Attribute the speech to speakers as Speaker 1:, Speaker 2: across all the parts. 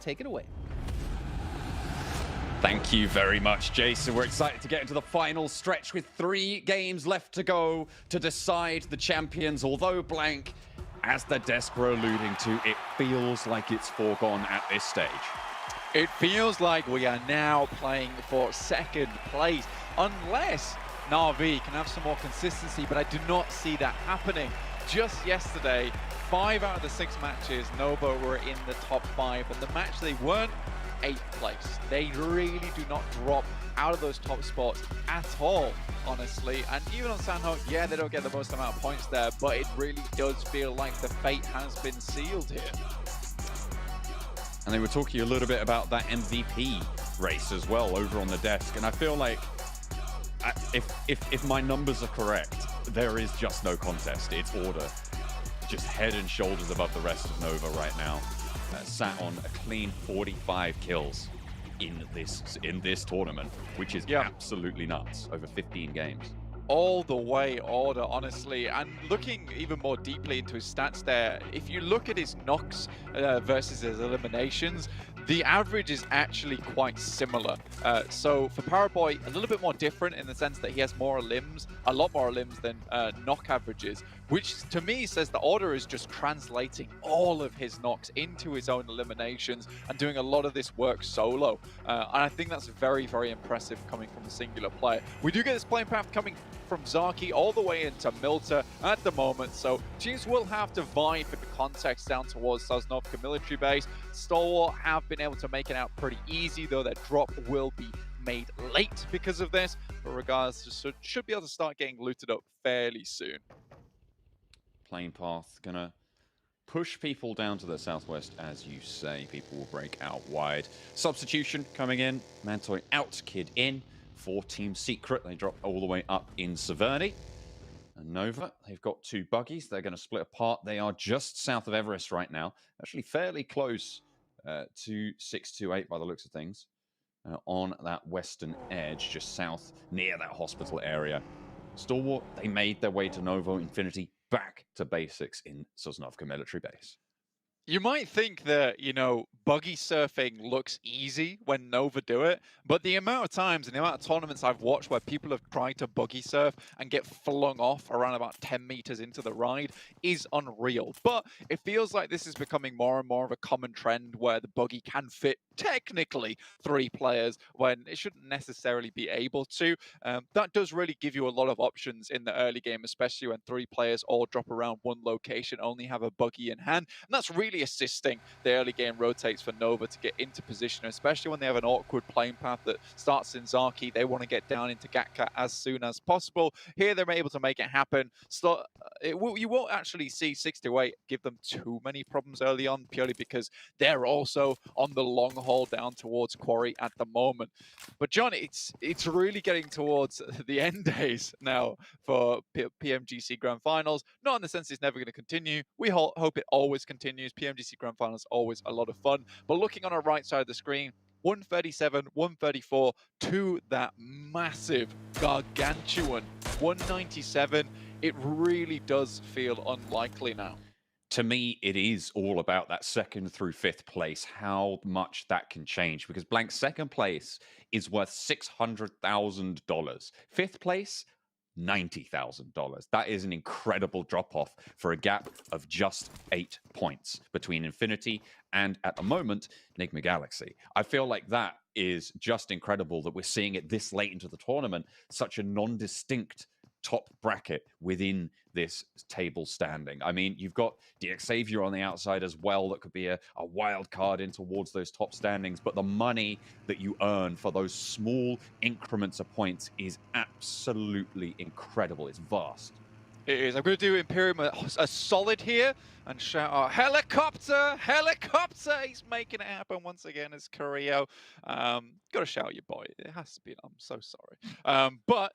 Speaker 1: take it away.
Speaker 2: Thank you very much, Jason. We're excited to get into the final stretch with 3 games left to go to decide the champions. Although Blank, as the desk were alluding to, it feels like it's foregone at this stage.
Speaker 3: It feels like we are now playing for second place, unless Na'Vi can have some more consistency, but I do not see that happening. Just yesterday, 5 out of the 6 matches, Nova were in the top 5, and the match they weren't, 8th place. They really do not drop out of those top spots at all, honestly. And even on Sanho, yeah, they don't get the most amount of points there, but it really does feel like the fate has been sealed here.
Speaker 2: And they were talking a little bit about that MVP race as well over on the desk. And I feel like if my numbers are correct, there is just no contest. It's Order, just head and shoulders above the rest of Nova right now. Sat on a clean 45 kills in this tournament, which is absolutely nuts, over 15 games.
Speaker 3: All the way Order, honestly. And looking even more deeply into his stats there, if you look at his knocks versus his eliminations, the average is actually quite similar. So for Paraboy, a little bit more different in the sense that he has more limbs, a lot more limbs than knock averages, which to me says the Order is just translating all of his knocks into his own eliminations and doing a lot of this work solo. And I think that's very, very impressive coming from a singular player. We do get this playing path coming from Zaki all the way into Milta at the moment, so teams will have to vie for the context down towards Sosnovka military base. Stalwart have been able to make it out pretty easy, though their drop will be made late because of this, but regardless, should be able to start getting looted up fairly soon.
Speaker 2: Plane path gonna push people down to the southwest, as you say. People will break out wide. Substitution coming in. Mantoy out, Kid in. For Team Secret, they drop all the way up in Severny. And Nova, they've got 2 buggies. They're going to split apart. They are just south of Everest right now. Actually fairly close to 628 by the looks of things. On that western edge, just south near that hospital area. Stalwart, they made their way to Novo Infinity, back to basics in Sosnovka military base.
Speaker 3: You might think that, you know, buggy surfing looks easy when Nova do it, but the amount of times and the amount of tournaments I've watched where people have tried to buggy surf and get flung off around about 10 meters into the ride is unreal. But it feels like this is becoming more and more of a common trend where the buggy can fit technically 3 players when it shouldn't necessarily be able to. That does really give you a lot of options in the early game, especially when 3 players all drop around one location, only have a buggy in hand. And that's really assisting the early game rotates for Nova to get into position, especially when they have an awkward playing path that starts in Zaki. They want to get down into Gatka as soon as possible. Here they're able to make it happen. So, you won't actually see 628 give them too many problems early on, purely because they're also on the long haul down towards Quarry at the moment. But John, it's really getting towards the end days now for PMGC Grand Finals. Not in the sense it's never going to continue. We hope it always continues. PMGC Grand Finals always a lot of fun. But looking on our right side of the screen, 137, 134 to that massive, gargantuan 197. It really does feel unlikely now.
Speaker 2: To me, it is all about that 2nd through 5th place, how much that can change, because Blank's 2nd place is worth $600,000. 5th place, $90,000. That is an incredible drop-off for a gap of just 8 points between Infinity and, at the moment, Enigma Galaxy. I feel like that is just incredible that we're seeing it this late into the tournament, such a non-distinct top bracket within this table standing. I mean, you've got DX on the outside as well. That could be a wild card in towards those top standings. But the money that you earn for those small increments of points is absolutely incredible. It's vast.
Speaker 3: It is. I'm going to do Imperium a solid here and shout out, helicopter, helicopter! He's making it happen once again as Carrillo. Got to shout out your boy. It has to be. I'm so sorry. But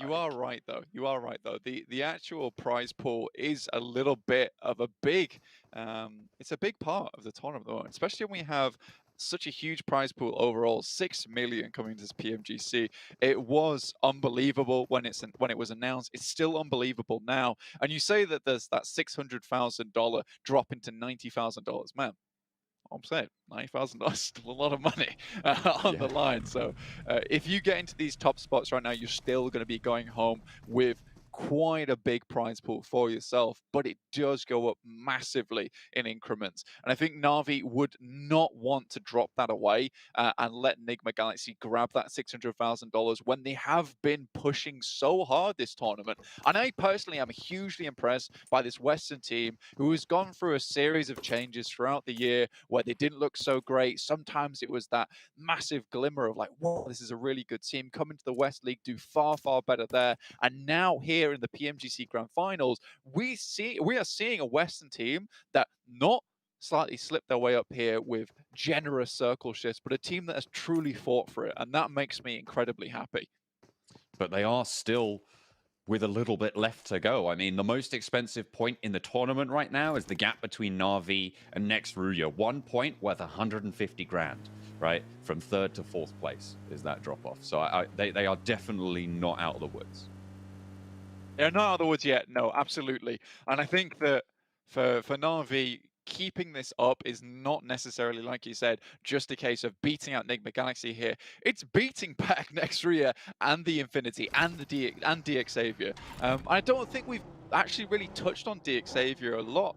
Speaker 3: you are right, though. You are right, though. The actual prize pool is a little bit of a big, it's a big part of the tournament, though, especially when we have such a huge prize pool overall, 6 million coming to this PMGC. It was unbelievable when it was announced. It's still unbelievable now. And you say that there's that $600,000 drop into $90,000. Man, I'm saying $90,000 still a lot of money on
Speaker 2: Yeah.
Speaker 3: the line. So if you get into these top spots right now, you're still going to be going home with quite a big prize pool for yourself, but it does go up massively in increments. And I think Navi would not want to drop that away and let Enigma Galaxy grab that $600,000 when they have been pushing so hard this tournament. And I personally am hugely impressed by this Western team who has gone through a series of changes throughout the year where they didn't look so great. Sometimes it was that massive glimmer of like, whoa, this is a really good team. Come into the West League, do far, far better there. And now here in the PMGC Grand Finals, we are seeing a Western team that not slightly slipped their way up here with generous circle shifts, but a team that has truly fought for it. And that makes me incredibly happy.
Speaker 2: But they are still with a little bit left to go. I mean, the most expensive point in the tournament right now is the gap between Na'Vi and Next Ruya. 1 point worth 150 grand, right? From third to fourth place is that drop off. So they are definitely not out of the woods.
Speaker 3: They're not out of the woods yet. No, absolutely. And I think that for Na'Vi, keeping this up is not necessarily, like you said, just a case of beating out Enigma Galaxy here. It's beating back Nextria and the Infinity and the DX Xavier. I don't think we've actually really touched on DX Xavier a lot,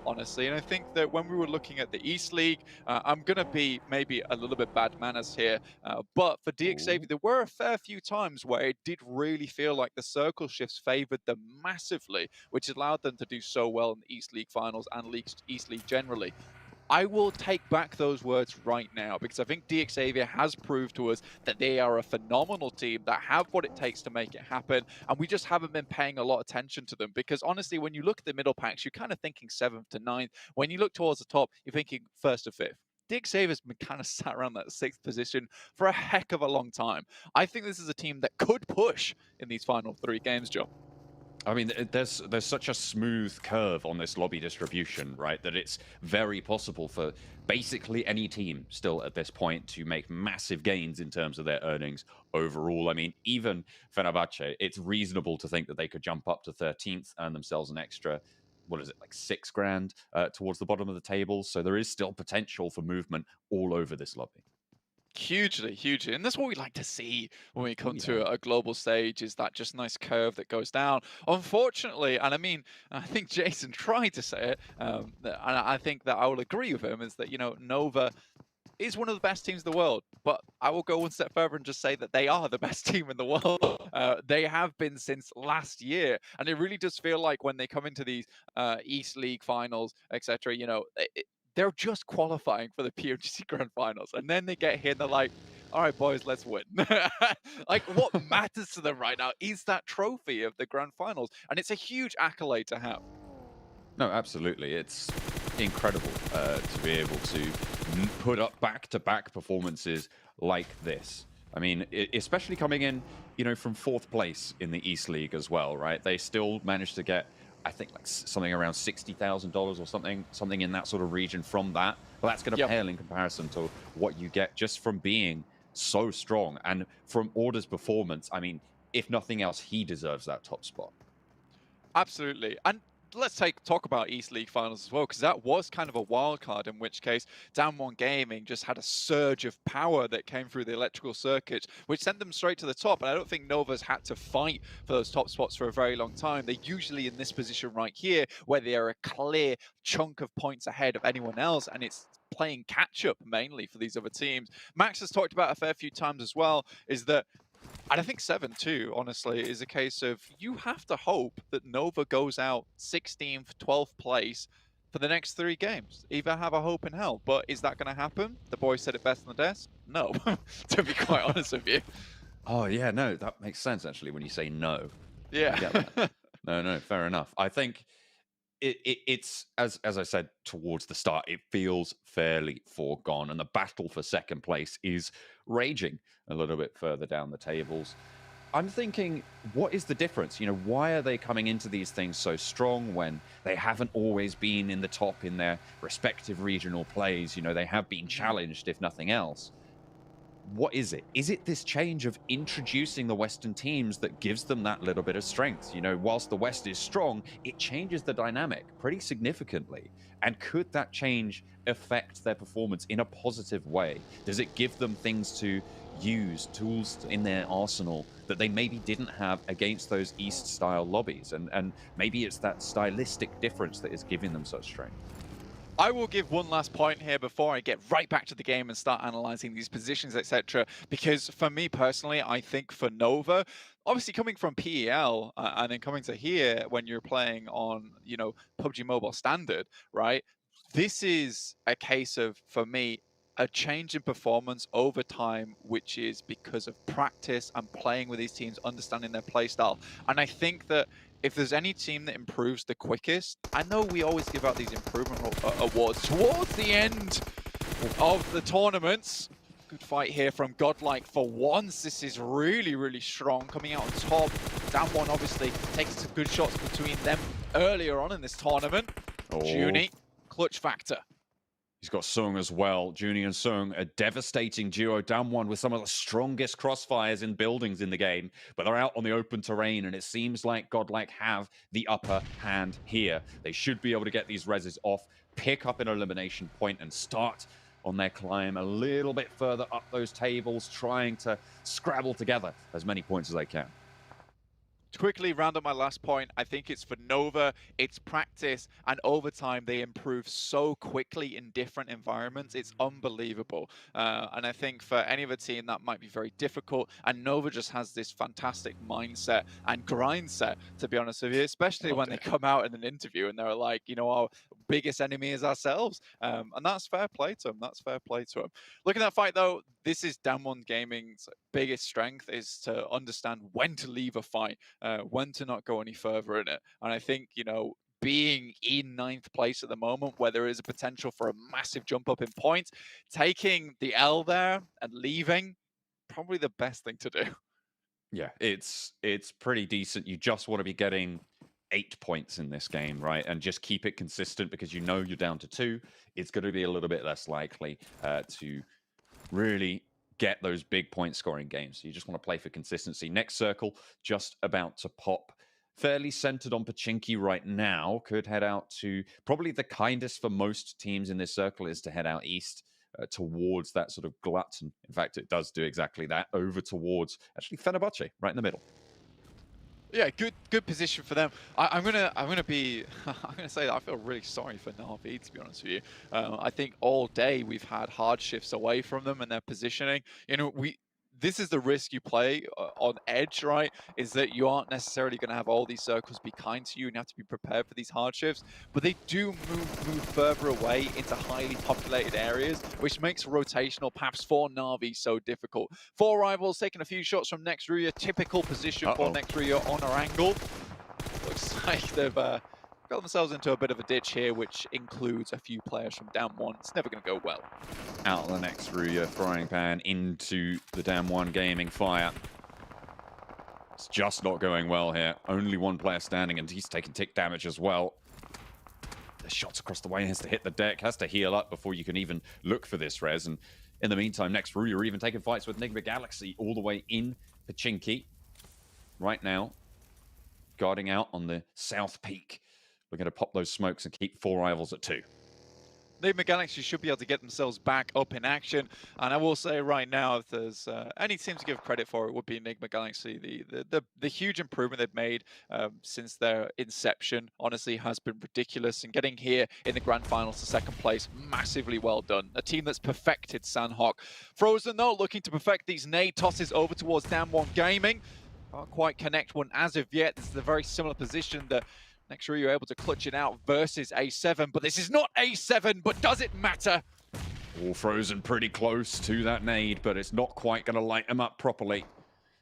Speaker 3: honestly. And I think that when we were looking at the East League, I'm going to be maybe a little bit bad manners here, but for DX Xavier, there were a fair few times where it did really feel like the circle shifts favored them massively, which allowed them to do so well in the East League finals and East League generally. I will take back those words right now because I think DX Xavier has proved to us that they are a phenomenal team that have what it takes to make it happen, and we just haven't been paying a lot of attention to them because honestly, when you look at the middle packs, you're kind of thinking 7th to 9th. When you look towards the top, you're thinking 1st to 5th. DX Xavier's been kind of sat around that 6th position for a heck of a long time. I think this is a team that could push in these final 3 games, Joe.
Speaker 2: I mean, there's such a smooth curve on this lobby distribution, right? That it's very possible for basically any team still at this point to make massive gains in terms of their earnings overall. I mean, even Fenerbahce, it's reasonable to think that they could jump up to 13th, earn themselves an extra, what is it, like 6 grand towards the bottom of the table. So there is still potential for movement all over this lobby.
Speaker 3: Hugely, hugely. And that's what we like to see when we
Speaker 2: Oh,
Speaker 3: come
Speaker 2: yeah.
Speaker 3: to a global stage is that just nice curve that goes down. Unfortunately, and I mean, I think Jason tried to say it, and I think that I will agree with him, is that, you know, Nova is one of the best teams in the world, but I will go one step further and just say that they are the best team in the world. They have been since last year, and it really does feel like when they come into these East League finals, etc., you know, they're just qualifying for the PMGC Grand Finals, and then they get here and they're like, "All right, boys, let's win." Like, what matters to them right now is that trophy of the Grand Finals, and it's a huge accolade to have.
Speaker 2: No, absolutely. It's incredible to be able to put up back-to-back performances like this. I mean, especially coming in, you know, from fourth place in the East League as well, right? They still managed to get, I think, like something around $60,000 or something in that sort of region from that. But that's going to
Speaker 3: Yep.
Speaker 2: pale in comparison to what you get just from being so strong and from Order's performance. I mean, if nothing else, he deserves that top spot.
Speaker 3: Absolutely. And let's talk about East League finals as well, because that was kind of a wild card, in which case Damwon Gaming just had a surge of power that came through the electrical circuits, which sent them straight to the top. And I don't think Nova's had to fight for those top spots for a very long time. They're usually in this position right here, where they are a clear chunk of points ahead of anyone else, and it's playing catch up mainly for these other teams. Max has talked about a fair few times as well, is that and I think 7 too, honestly, is a case of you have to hope that Nova goes out 16th, 12th place for the next 3 games. Either have a hope in hell. But is that going to happen? The boy said it best on the desk. No, to be quite honest with you.
Speaker 2: Oh yeah, no, that makes sense actually when you say no. I
Speaker 3: Yeah.
Speaker 2: get that. No, fair enough. I think it's as I said towards the start, it feels fairly foregone, and the battle for second place is raging a little bit further down the tables. I'm thinking, what is the difference? You know, why are they coming into these things so strong when they haven't always been in the top in their respective regional plays? You know, they have been challenged, if nothing else. what is it? Is it this change of introducing the Western teams that gives them that little bit of strength? You know, whilst the West is strong, it changes the dynamic pretty significantly. And could that change affect their performance in a positive way? Does it give them things to use, tools in their arsenal that they maybe didn't have against those East style lobbies? And maybe it's that stylistic difference that is giving them such strength.
Speaker 3: I will give one last point here before I get right back to the game and start analyzing these positions, etc. Because for me personally, I think for Nova, obviously coming from PEL and then coming to here when you're playing on, PUBG Mobile Standard, right? This is a case of, for me, a change in performance over time, which is because of practice and playing with these teams, understanding their play style. And I think that if there's any team that improves the quickest, I know we always give out these improvement awards towards the end of the tournaments. Good fight here from Godlike for once. This is really, really strong coming out on top. Damwon obviously taking some good shots between them earlier on in this tournament. Junie, clutch factor.
Speaker 2: He's got Sung as well. Junie and Sung, a devastating duo. Damwon with some of the strongest crossfires in buildings in the game, but they're out on the open terrain, and it seems like Godlike have the upper hand here. They should be able to get these reses off, pick up an elimination point, and start on their climb a little bit further up those tables, trying to scrabble together as many points as they can.
Speaker 3: To quickly round up my last point, I think it's for Nova, it's practice, and over time they improve so quickly in different environments. It's unbelievable. And I think for any other team that might be very difficult, and Nova just has this fantastic mindset and grind set, to be honest with you, especially when they come out in an interview and they're like, our biggest enemy is ourselves. And that's fair play to them. That's fair play to them. Looking at that fight though, this is Damwon Gaming's biggest strength, is to understand when to leave a fight, when to not go any further in it. And I think, being in 9th place at the moment, where there is a potential for a massive jump up in points, taking the L there and leaving, probably the best thing to do.
Speaker 2: Yeah, it's pretty decent. You just want to be getting 8 points in this game, right? And just keep it consistent, because you're down to 2. It's going to be a little bit less likely to really get those big point scoring games. So you just want to play for consistency. Next circle, just about to pop. Fairly centered on Pachinki right now. Could head out to probably the kindest for most teams in this circle is to head out east towards that sort of glut. And in fact, it does do exactly that, over towards actually Fenerbahce, right in the middle.
Speaker 3: Yeah, good position for them. I'm gonna say that I feel really sorry for Na'Vi, to be honest with you. I think all day we've had hard shifts away from them and their positioning. This is the risk you play on Edge, right? Is that you aren't necessarily going to have all these circles be kind to you, and you have to be prepared for these hard shifts. But they do move further away into highly populated areas, which makes rotational paths for Na'Vi so difficult. 4 rivals taking a few shots from Nextruya, typical position for Nextruya on our angle. Looks like they've got themselves into a bit of a ditch here, which includes a few players from Damwon. It's never going to go well.
Speaker 2: Out the Nextruya frying pan into the Damwon Gaming fire. It's just not going well here. Only one player standing, and he's taking tick damage as well. The shots across the way, has to hit the deck, has to heal up before you can even look for this res. And in the meantime, Nextruya are even taking fights with Enigma Galaxy all the way in Pachinki. Right now, guarding out on the south peak. We're going to pop those smokes and keep 4 rivals at 2.
Speaker 3: Enigma Galaxy should be able to get themselves back up in action. And I will say right now, if there's any team to give credit for, it would be Enigma Galaxy. The huge improvement they've made since their inception, honestly, has been ridiculous. And getting here in the grand finals to 2nd place, massively well done. A team that's perfected Sandhawk. Frozen, though, looking to perfect these nade tosses over towards Damwon Gaming. Can't quite connect one as of yet. This is a very similar position that Nextruya you're able to clutch it out versus A7, but this is not A7, but does it matter?
Speaker 2: All Frozen pretty close to that nade, but it's not quite going to light them up properly.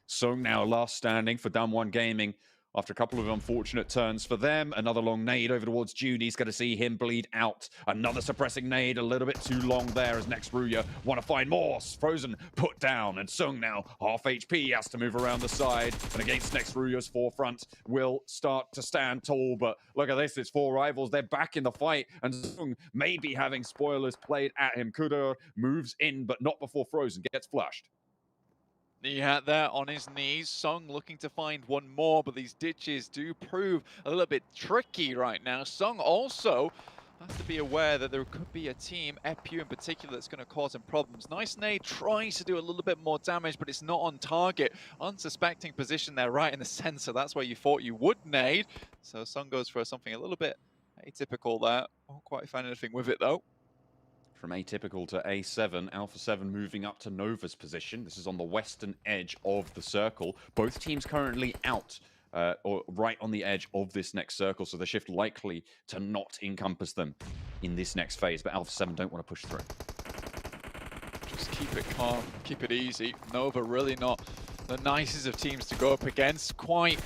Speaker 2: Sung now last standing for Damwon Gaming. after a couple of unfortunate turns for them. Another long nade over towards Judy's going to see him bleed out. Another suppressing nade, a little bit too long there as next Ruya want to find more. Frozen put down, and Sung now half HP, has to move around the side, and against next Ruya's forefront will start to stand tall. But look at this, it's 4 rivals, they're back in the fight, and Sung may be having spoilers played at him. Kudo moves in, but not before Frozen gets flushed.
Speaker 3: He had there on his knees. Sung looking to find one more, but these ditches do prove a little bit tricky right now. Sung also has to be aware that there could be a team, Epu in particular, that's going to cause him problems. Nice nade tries to do a little bit more damage, but it's not on target. Unsuspecting position there right in the center. That's where you thought you would nade. So Sung goes for something a little bit atypical there. Won't quite find anything with it though.
Speaker 2: From atypical to A7, Alpha 7 moving up to Nova's position. This is on the western edge of the circle. Both teams currently out, or right on the edge of this next circle, so the shift likely to not encompass them in this next phase, but Alpha 7 don't want to push through.
Speaker 3: Just keep it calm, keep it easy. Nova really not the nicest of teams to go up against. Quite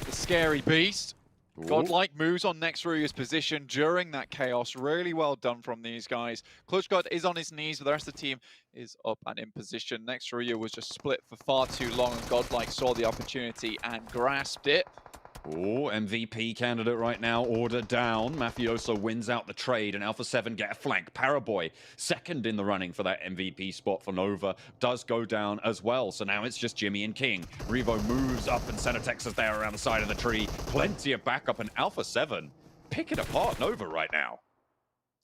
Speaker 3: the scary beast.
Speaker 2: Ooh.
Speaker 3: Godlike moves on next Ruya's position during that chaos. Really well done from these guys. Clutch God is on his knees, but the rest of the team is up and in position. Next Ruya was just split for far too long, and Godlike saw the opportunity and grasped it.
Speaker 2: Oh, MVP candidate right now, order down. Mafioso wins out the trade, and Alpha 7 get a flank. Paraboy, second in the running for that MVP spot for Nova, does go down as well. So now it's just Jimmy and King. Revo moves up, and Cenatex is there around the side of the tree. Plenty of backup, and Alpha 7 picking apart Nova right now.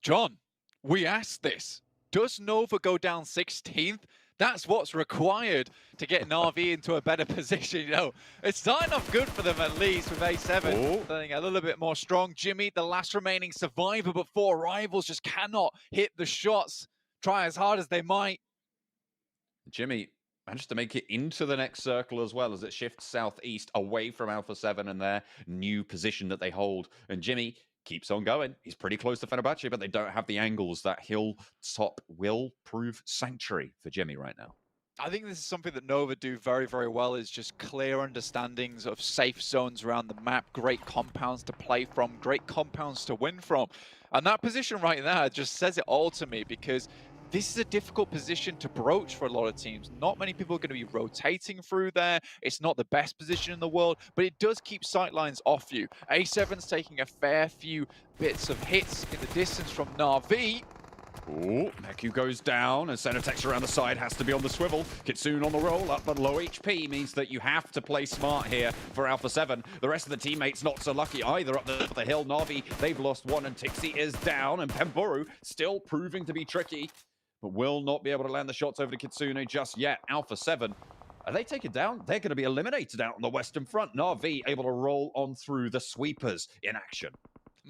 Speaker 3: John, we asked this. Does Nova go down 16th? That's what's required to get Na'Vi into a better position. You know, it's starting off good for them at least with A7. Starting a little bit more strong. Jimmy, the last remaining survivor, but 4 rivals just cannot hit the shots. Try as hard as they might.
Speaker 2: Jimmy managed to make it into the next circle as well as it shifts southeast away from Alpha 7 and their new position that they hold. And Jimmy keeps on going. He's pretty close to Fenerbahce, but they don't have the angles. That hilltop will prove sanctuary for Jimmy right now.
Speaker 3: I think this is something that Nova do very, very well, is just clear understandings of safe zones around the map, great compounds to play from, great compounds to win from. And that position right there just says it all to me, because this is a difficult position to broach for a lot of teams. Not many people are going to be rotating through there. It's not the best position in the world, but it does keep sightlines off you. A7's taking a fair few bits of hits in the distance from Na'Vi.
Speaker 2: Oh, Meku goes down, and Cenatex around the side has to be on the swivel. Kitsune on the roll up, but low HP means that you have to play smart here for Alpha 7. The rest of the teammates not so lucky either up the hill. Na'Vi, they've lost one, and Tixi is down, and Pemboru still proving to be tricky, but will not be able to land the shots over to Kitsune just yet. Alpha 7, are they taken down? They're going to be eliminated out on the western front. Na'Vi able to roll on through the sweepers in action.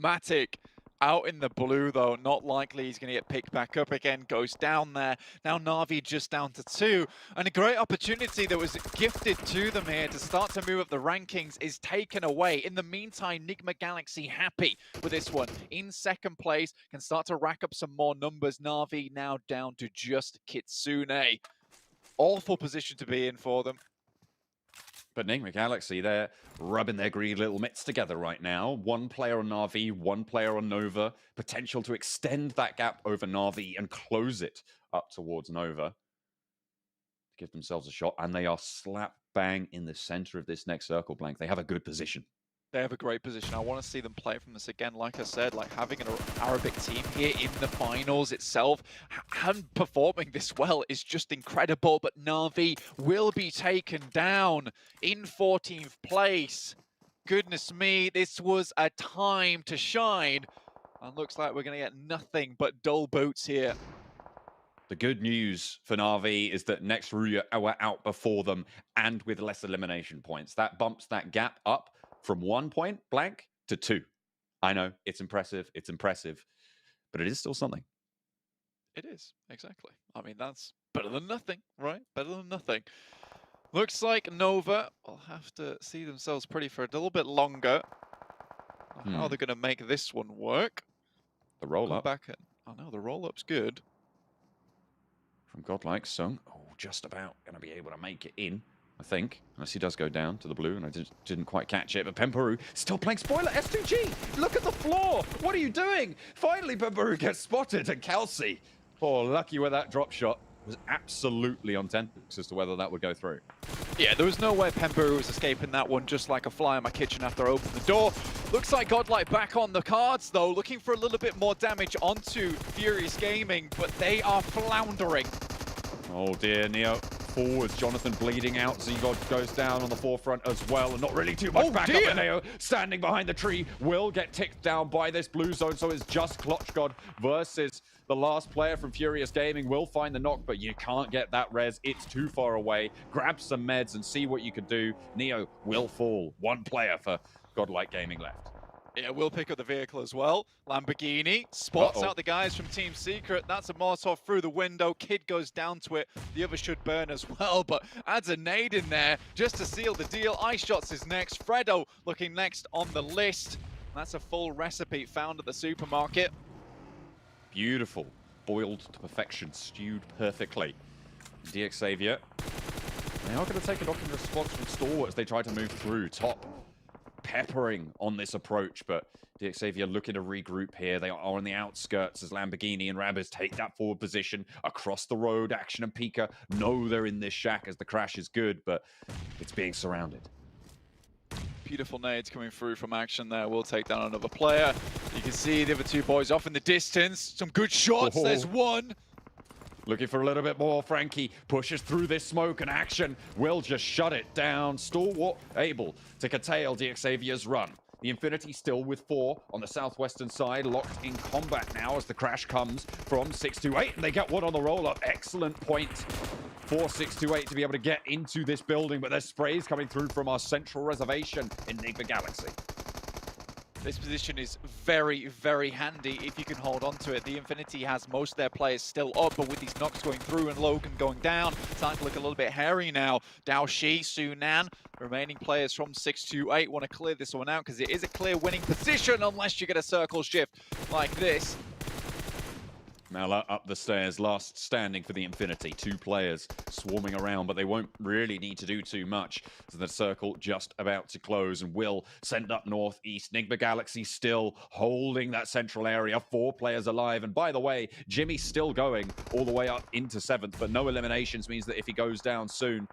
Speaker 3: Matic out in the blue, though. Not likely he's going to get picked back up again. Goes down there. Now Na'Vi just down to 2. And a great opportunity that was gifted to them here to start to move up the rankings is taken away. In the meantime, Nigma Galaxy happy with this one. In second place, can start to rack up some more numbers. Na'Vi now down to just Kitsune. Awful position to be in for them.
Speaker 2: But Nigma Galaxy, they're rubbing their greedy little mitts together right now. One player on Na'Vi, one player on Nova. Potential to extend that gap over Na'Vi and close it up towards Nova. To give themselves a shot. And they are slap bang in the center of this next circle, Blank. They have a good position.
Speaker 3: They have a great position. I want to see them play from this again. Like I said, like having an Arabic team here in the finals itself and performing this well is just incredible. But Na'Vi will be taken down in 14th place. Goodness me, this was a time to shine. And looks like we're going to get nothing but dull boots here.
Speaker 2: The good news for Na'Vi is that next Ruya are out before them and with less elimination points. That bumps that gap up from 1 point, Blank, to 2. I know, it's impressive, but it is still something.
Speaker 3: It is, exactly. I mean, that's better than nothing, right? Better than nothing. Looks like Nova will have to see themselves pretty for a little bit longer. How are they going to make this one work?
Speaker 2: The roll-up.
Speaker 3: I know, the roll-up's good.
Speaker 2: From Godlike Sung. Oh, just about going to be able to make it in. I think, unless he does go down to the blue, and I didn't quite catch it. But Pemperu still playing spoiler. S2G, look at the floor. What are you doing? Finally, Pemperu gets spotted, and Kelsey, oh, lucky with that drop shot, was absolutely on tenterhooks as to whether that would go through.
Speaker 3: Yeah, there was no way Pemperu was escaping that one just like a fly in my kitchen after I opened the door. Looks like Godlike back on the cards, though, looking for a little bit more damage onto Furious Gaming, but they are floundering.
Speaker 2: Oh dear, Neo forwards, Jonathan bleeding out, Zegod goes down on the forefront as well, and not really too much backup, and Neo standing behind the tree will get ticked down by this blue zone, so it's just Clutchgod versus the last player from Furious Gaming. Will find the knock, but you can't get that res, it's too far away. Grab some meds and see what you can do. Neo will fall, one player for Godlike Gaming left.
Speaker 3: Yeah, we'll pick up the vehicle as well. Lamborghini spots out the guys from Team Secret. That's a Molotov through the window. Kid goes down to it. The other should burn as well, but adds a nade in there just to seal the deal. Ice Shots is next. Fredo looking next on the list. That's a full recipe found at the supermarket.
Speaker 2: Beautiful. Boiled to perfection. Stewed perfectly. DX Xavier. They are going to take a knock in response from Stalwart as they try to move through. Top peppering on this approach, but DX Xavier looking to regroup here. They are on the outskirts as Lamborghini and Rabbits take that forward position across the road. Action and Pika know they're in this shack as the crash is good, but it's being surrounded.
Speaker 3: Beautiful nades coming through from Action there. We'll take down another player. You can see the other two boys off in the distance. Some good shots. Oh. There's one.
Speaker 2: Looking for a little bit more. Frankie pushes through this smoke, and Action will just shut it down. Stalwart able to curtail DX Xavier's run. The Infinity still with 4 on the southwestern side, locked in combat now as the crash comes from 628, and they get one on the roll-up. Excellent point for 628 to be able to get into this building, but there's sprays coming through from our central reservation in Enigma Galaxy.
Speaker 3: This position is very, very handy if you can hold on to it. The Infinity has most of their players still up, but with these knocks going through and Logan going down, it's starting to look a little bit hairy now. Dao Shi, Sunan, remaining players from 628 want to clear this one out because it is a clear winning position unless you get a circle shift like this.
Speaker 2: Mala up the stairs, last standing for the Infinity. 2 players swarming around, but they won't really need to do too much. So the circle just about to close, and will send up northeast. Enigma Galaxy still holding that central area. 4 players alive, and by the way, Jimmy's still going all the way up into 7th, but no eliminations means that if he goes down soon,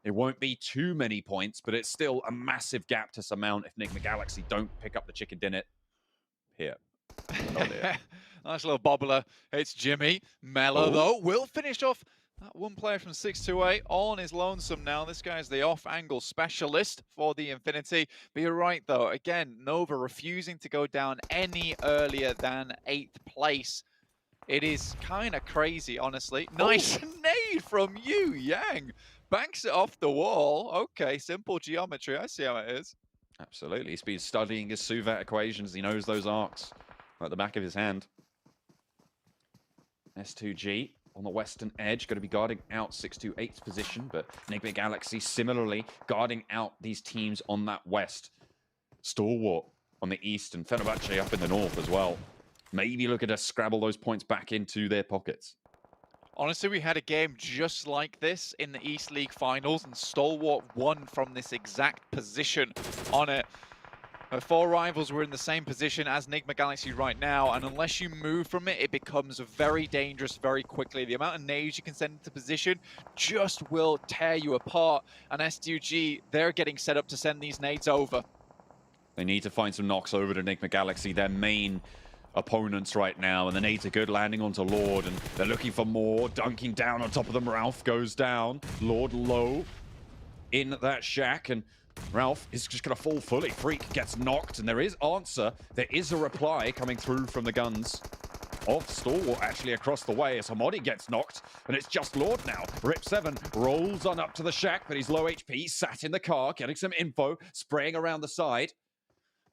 Speaker 2: it won't be too many points, but it's still a massive gap to surmount if Enigma Galaxy don't pick up the chicken dinner here. Oh dear.
Speaker 3: Nice little bobbler. It's Jimmy. Mello, though, will finish off that one player from 628 on his lonesome now. This guy's the off-angle specialist for the Infinity. But you're right, though. Again, Nova refusing to go down any earlier than 8th place. It is kind of crazy, honestly. Nice nade from you, Yang. Banks it off the wall. Okay, simple geometry. I see how it is.
Speaker 2: Absolutely. He's been studying his Suvat equations. He knows those arcs at the back of his hand. S2G on the western edge, going to be guarding out 628's position, but Enigma Galaxy similarly guarding out these teams on that west. Stalwart on the east and Fenerbahce up in the north as well. Maybe looking to scrabble those points back into their pockets.
Speaker 3: Honestly, we had a game just like this in the East League Finals, and Stalwart won from this exact position on it. 4 rivals were in the same position as Enigma Galaxy right now, and unless you move from it, it becomes very dangerous very quickly. The amount of nades you can send into position just will tear you apart, and S2G, they're getting set up to send these nades over.
Speaker 2: They need to find some knocks over to Enigma Galaxy, their main opponents right now, and the nades are good, landing onto Lord, and they're looking for more, dunking down on top of them. Ralph goes down, Lord low in that shack, and Ralph is just going to fall fully. Freak gets knocked, and there is answer. There is a reply coming through from the guns of Stalwart actually across the way as Hamodi gets knocked, and it's just Lord now. Rip7 rolls on up to the shack, but he's low HP, sat in the car, getting some info, spraying around the side.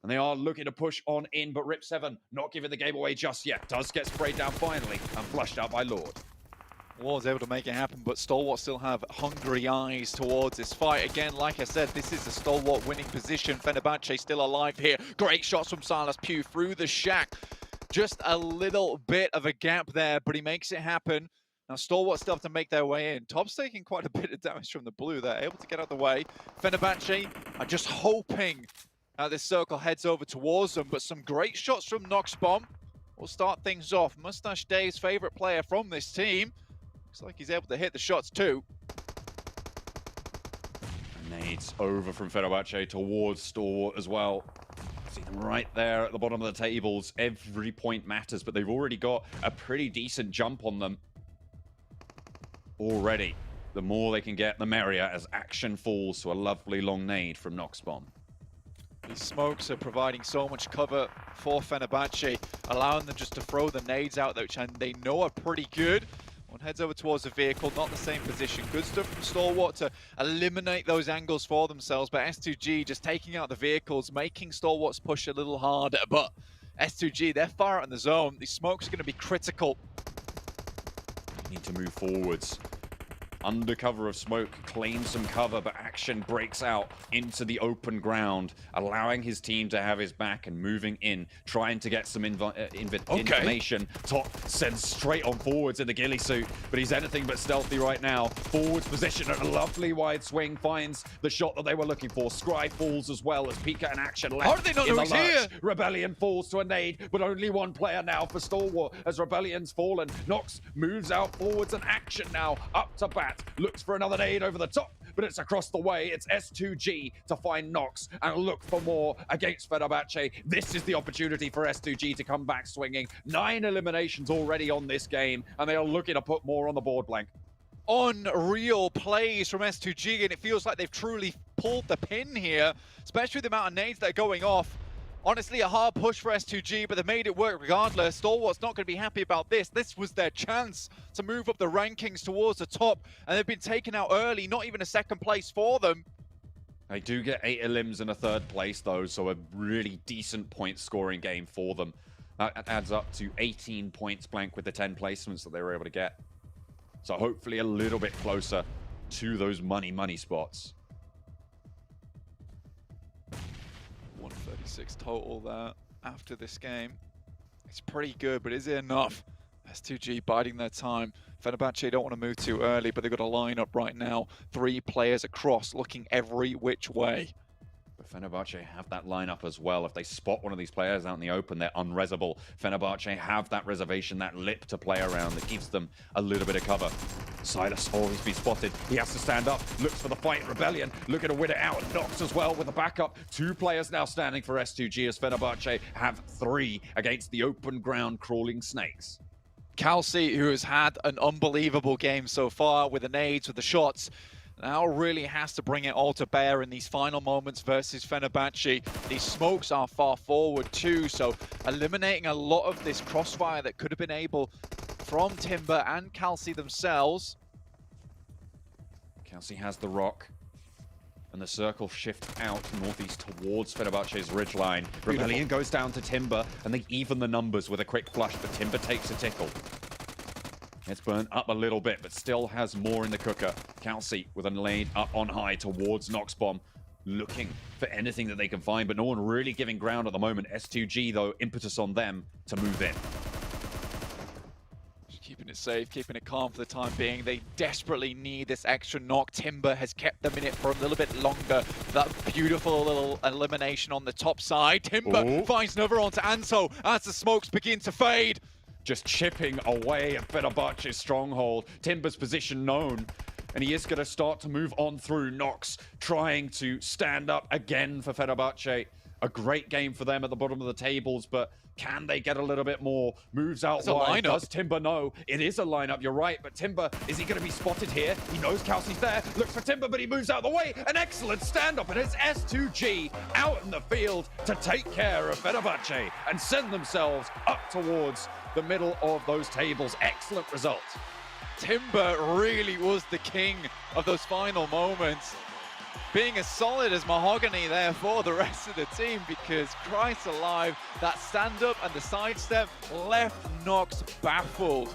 Speaker 2: And they are looking to push on in, but Rip7 not giving the game away just yet. Does get sprayed down finally and flushed out by Lord.
Speaker 3: Was able to make it happen, but Stalwart still have hungry eyes towards this fight. Again, like I said, this is a Stalwart winning position. Fenerbahce still alive here. Great shots from Silas Pugh through the shack. Just a little bit of a gap there, but he makes it happen. Now, Stalwart still have to make their way in. Top's taking quite a bit of damage from the blue. They're able to get out of the way. Fenerbahce are just hoping this circle heads over towards them, but some great shots from Noxbomb will start things off. Mustache Dave's favorite player from this team. Looks like he's able to hit the shots too.
Speaker 2: Nades over from Fenerbahce towards Stalwart as well. See them right there at the bottom of the tables. Every point matters, but they've already got a pretty decent jump on them. Already, the more they can get, the merrier, as action falls to a lovely long nade from Noxbomb.
Speaker 3: These smokes are providing so much cover for Fenerbahce, allowing them just to throw the nades out, which they know are pretty good. One heads over towards the vehicle, not the same position. Good stuff from Stalwart to eliminate those angles for themselves, but S2G just taking out the vehicles, making Stalwart's push a little harder. But S2G, they're far out in the zone. These smokes are going to be critical.
Speaker 2: Need to move forwards. Under cover of smoke, claims some cover, but action breaks out into the open ground, allowing his team to have his back and moving in, trying to get some information. Top sends straight on forwards in the ghillie suit, but he's anything but stealthy right now. Forwards position and a lovely wide swing finds the shot that they were looking for. Scry falls as well as Pika and action left.
Speaker 3: How do they not know he's here?
Speaker 2: Rebellion falls to a nade, but only one player now for Stalwart as Rebellion's fallen. Nox moves out forwards and action now up to bat. Looks for another nade over the top, but it's across the way. It's S2G to find Nox and look for more against Fenerbahce. This is the opportunity for S2G to come back swinging. 9 eliminations already on this game, and they are looking to put more on the board, Blank.
Speaker 3: Unreal plays from S2G, and it feels like they've truly pulled the pin here, especially with the amount of nades that are going off. Honestly, a hard push for S2G, but they made it work regardless. Stalwart's not going to be happy about this. This was their chance to move up the rankings towards the top, and they've been taken out early, not even a second place for them.
Speaker 2: They do get 8 elims in a third place, though, so a really decent point-scoring game for them. That adds up to 18 points, Blank, with the 10 placements that they were able to get. So hopefully a little bit closer to those money spots.
Speaker 3: 136 total there after this game. It's pretty good, but is it enough? S2G biding their time. Fenerbahce don't want to move too early, but they've got a lineup right now. 3 players across, looking every which way.
Speaker 2: But Fenerbahce have that lineup as well. If they spot one of these players out in the open, they're unresable. Fenerbahce have that reservation, that lip to play around that gives them a little bit of cover. Silas always be spotted. He has to stand up, looks for the fight. Rebellion looking to win it out. Nox as well with the backup. 2 players now standing for S2G as Fenerbahce have 3 against the open ground crawling snakes.
Speaker 3: Kelsey, who has had an unbelievable game so far with the nades, with the shots, now really has to bring it all to bear in these final moments versus Fenerbahce. These smokes are far forward too, so eliminating a lot of this crossfire that could have been able from Timber and Kelsey themselves.
Speaker 2: Kelsey has the rock, and the circle shifts out northeast towards Fenerbahce's ridgeline. Rebellion goes down to Timber, and they even the numbers with a quick flush, but Timber takes a tickle. It's burned up a little bit, but still has more in the cooker. Kelsey with a nade up on high towards Noxbomb, looking for anything that they can find, but no one really giving ground at the moment. S2G, though, impetus on them to move in.
Speaker 3: Just keeping it safe, keeping it calm for the time being. They desperately need this extra knock. Timber has kept them in it for a little bit longer. That beautiful little elimination on the top side. Timber finds another onto Anto as the smokes begin to fade.
Speaker 2: Just chipping away at Fenerbahce's stronghold. Timber's position known, and he is going to start to move on through. Nox trying to stand up again for Fenerbahce. A great game for them at the bottom of the tables, but can they get a little bit more? Moves out wide. Does Timber know? It is a lineup, you're right, but Timber, is he going to be spotted here? He knows Kelsey's there, looks for Timber, but he moves out of the way. An excellent stand-up, and it's S2G out in the field to take care of Fenerbahce and send themselves up towards the middle of those tables. Excellent result.
Speaker 3: Timber really was the king of those final moments, being as solid as mahogany there for the rest of the team, because Christ alive, that stand-up and the sidestep left Nox baffled.